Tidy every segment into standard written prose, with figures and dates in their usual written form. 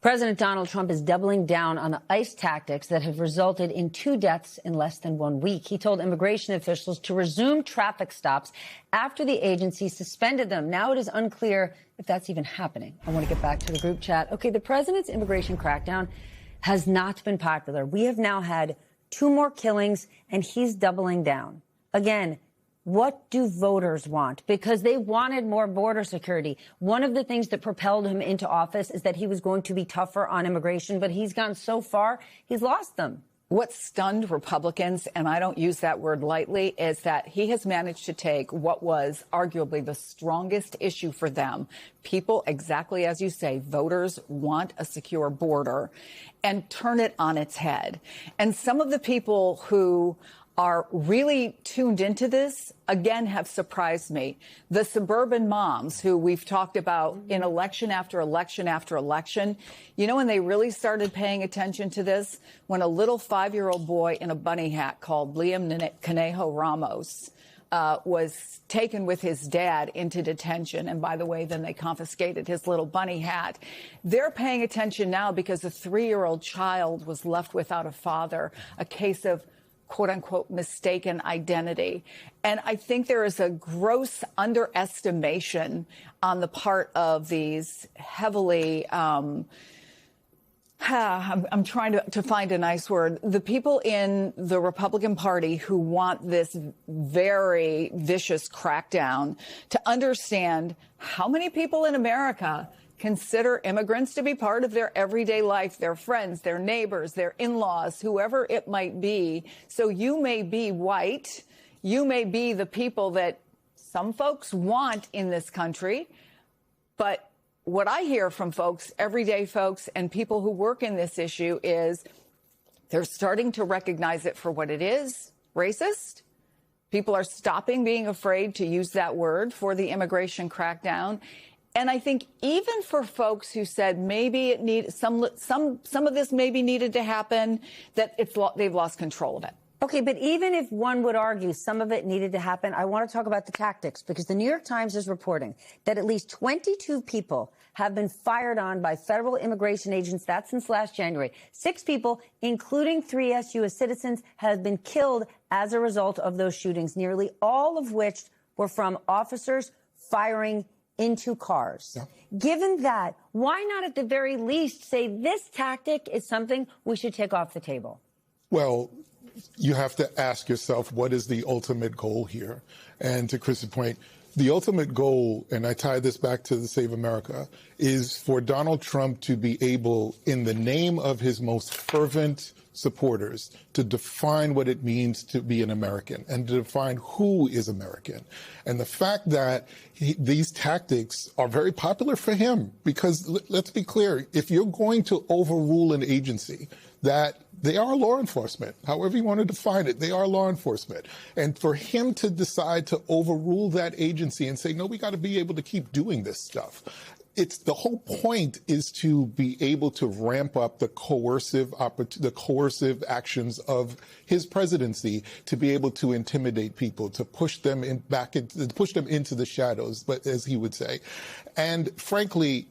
President Donald Trump is doubling down on the ICE tactics that have resulted in 2 deaths in less than 1 week. He told immigration officials to resume traffic stops after the agency suspended them. Now it is unclear if that's even happening. I want to get back to the group chat. Okay, the president's immigration crackdown has not been popular. We have now had 2 more killings, and he's doubling down. Again, what do voters want? Because they wanted more border security. One of the things that propelled him into office is that he was going to be tougher on immigration, but he's gone so far, he's lost them. What stunned Republicans, and I don't use that word lightly, is that he has managed to take what was arguably the strongest issue for them. People, exactly as you say, voters want a secure border, and turn it on its head. And some of the people who are really tuned into this, again, have surprised me. The suburban moms who we've talked about in election after election after election, you know when they really started paying attention to this? When a little 5-year-old boy in a bunny hat called Liam Conejo Ramos was taken with his dad into detention. And by the way, then they confiscated his little bunny hat. They're paying attention now because a 3-year-old child was left without a father, a case of quote unquote mistaken identity. And I think there is a gross underestimation on the part of these heavily, I'm trying to find a nice word, the people in the Republican Party who want this very vicious crackdown, to understand how many people in America consider immigrants to be part of their everyday life, their friends, their neighbors, their in-laws, whoever it might be. So you may be white, you may be the people that some folks want in this country, but what I hear from folks, everyday folks, and people who work in this issue is they're starting to recognize it for what it is, racist. People are stopping being afraid to use that word for the immigration crackdown. And I think even for folks who said maybe it needs some of this maybe needed to happen, that they've lost control of it. Okay, but even if one would argue some of it needed to happen, I want to talk about the tactics, because the New York Times is reporting that at least 22 people have been fired on by federal immigration agents. That's since last January. 6 people, including 3 U.S. citizens, have been killed as a result of those shootings, nearly all of which were from officers firing into cars. Yeah. Given that, why not at the very least say this tactic is something we should take off the table? Well, you have to ask yourself, what is the ultimate goal here? And to Chris's point, the ultimate goal, and I tie this back to the Save America, is for Donald Trump to be able, in the name of his most fervent supporters, to define what it means to be an American and to define who is American. And the fact that these tactics are very popular for him, because let's be clear, if you're going to overrule an agency, that they are law enforcement, however you want to define it, they are law enforcement. And for him to decide to overrule that agency and say, no, we got to be able to keep doing this stuff. It's the whole point is to be able to ramp up the coercive actions of his presidency, to be able to intimidate people, to push them into the shadows, but as he would say. And frankly,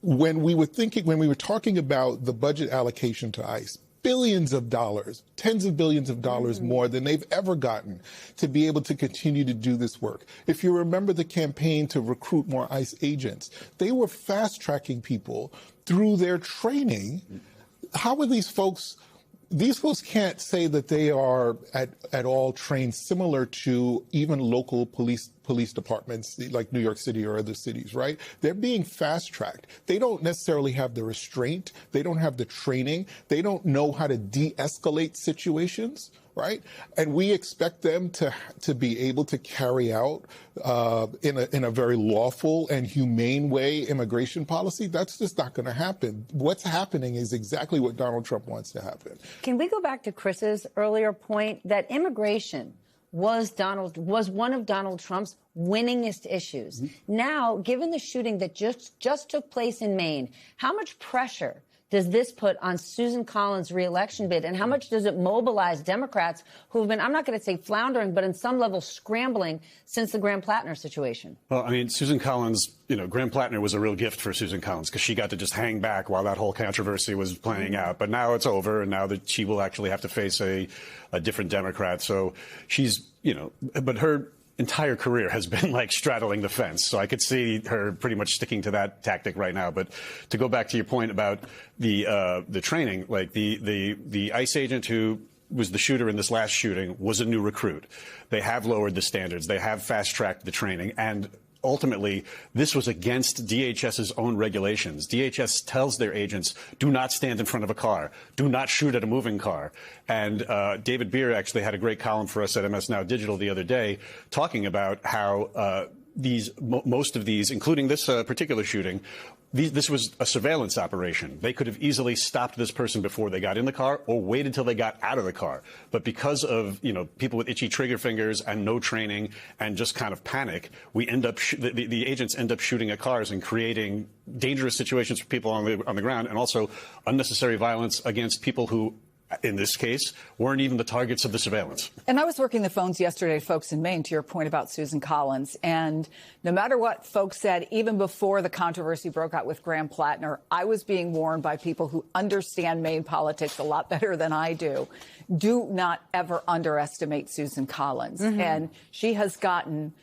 when we were talking about the budget allocation to ICE, billions of dollars, tens of billions of dollars more than they've ever gotten to be able to continue to do this work. If you remember the campaign to recruit more ICE agents, they were fast-tracking people through their training. How are these folks? These folks can't say that they are at all trained similar to even local police departments like New York City or other cities, right? They're being fast-tracked. They don't necessarily have the restraint. They don't have the training. They don't know how to de-escalate situations, right? And we expect them to be able to carry out in a very lawful and humane way immigration policy. That's just not going to happen. What's happening is exactly what Donald Trump wants to happen. Can we go back to Chris's earlier point that immigration was one of Donald Trump's winningest issues? Mm-hmm. Now, given the shooting that just took place in Maine, how much pressure does this put on Susan Collins' reelection bid? And how much does it mobilize Democrats who have been, I'm not going to say floundering, but in some level scrambling since the Graham Plattner situation? Well, I mean, Susan Collins, Graham Plattner was a real gift for Susan Collins because she got to just hang back while that whole controversy was playing out. But now it's over, and now that she will actually have to face a different Democrat. So she's, but her entire career has been like straddling the fence. So I could see her pretty much sticking to that tactic right now. But to go back to your point about the training, like the ICE agent who was the shooter in this last shooting was a new recruit. They have lowered the standards. They have fast-tracked the training. And ultimately, this was against DHS's own regulations. DHS tells their agents, do not stand in front of a car. Do not shoot at a moving car. And David Beer actually had a great column for us at MS Now Digital the other day talking about how most of these, including this particular shooting, this was a surveillance operation. They could have easily stopped this person before they got in the car or waited till they got out of the car. But because of, people with itchy trigger fingers and no training and just kind of panic, we end up the agents end up shooting at cars and creating dangerous situations for people on the ground, and also unnecessary violence against people who, in this case, weren't even the targets of the surveillance. And I was working the phones yesterday, folks in Maine, to your point about Susan Collins. And no matter what folks said, even before the controversy broke out with Graham Plattner, I was being warned by people who understand Maine politics a lot better than I do. Do not ever underestimate Susan Collins. Mm-hmm. And she has gotten,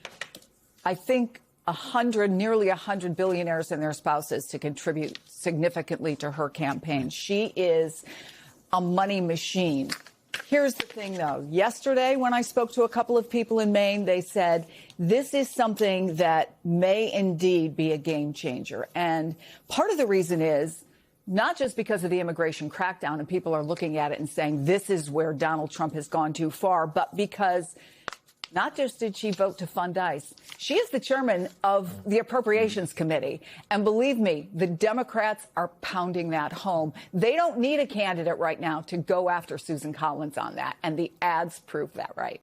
I think, nearly 100 billionaires and their spouses to contribute significantly to her campaign. She is a money machine. Here's the thing, though. Yesterday, when I spoke to a couple of people in Maine, they said this is something that may indeed be a game changer. And part of the reason is not just because of the immigration crackdown and people are looking at it and saying this is where Donald Trump has gone too far, but because not just did she vote to fund ICE, she is the chairman of the Appropriations Committee. And believe me, the Democrats are pounding that home. They don't need a candidate right now to go after Susan Collins on that. And the ads prove that right.